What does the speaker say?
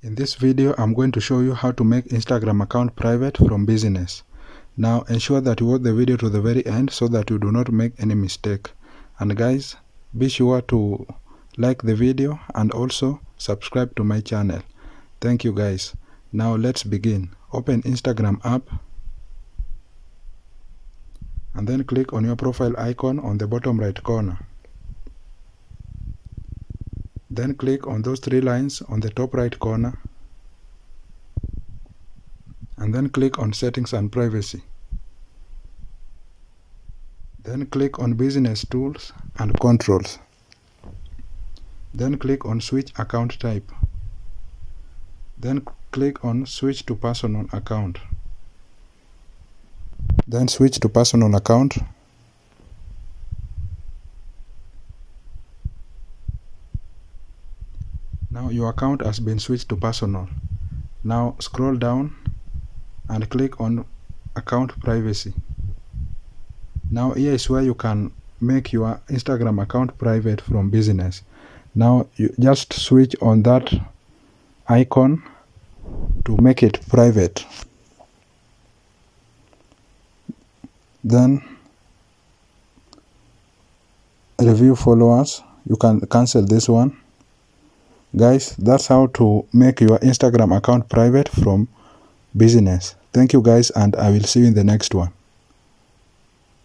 In this video, I'm going to show you how to make Instagram account private from business. Now ensure that you watch the video to the very end so that you do not make any mistake. And guys, be sure to like the video and also subscribe to my channel. Thank you guys. Now let's begin. Open Instagram app and then click on your profile icon on the bottom right corner. Then click on those three lines on the top right corner and then click on settings and privacy. Then click on business tools and controls. Then click on switch account type. Then click on switch to personal account. Then switch to personal account. Now your account has been switched to personal. Now scroll down and click on account privacy. Now here is where you can make your Instagram account private from business. Now you just switch on that icon to make it private. Then review followers, you can cancel this one. Guys, that's how to make your Instagram account private from business. Thank you guys, and I will see you in the next one.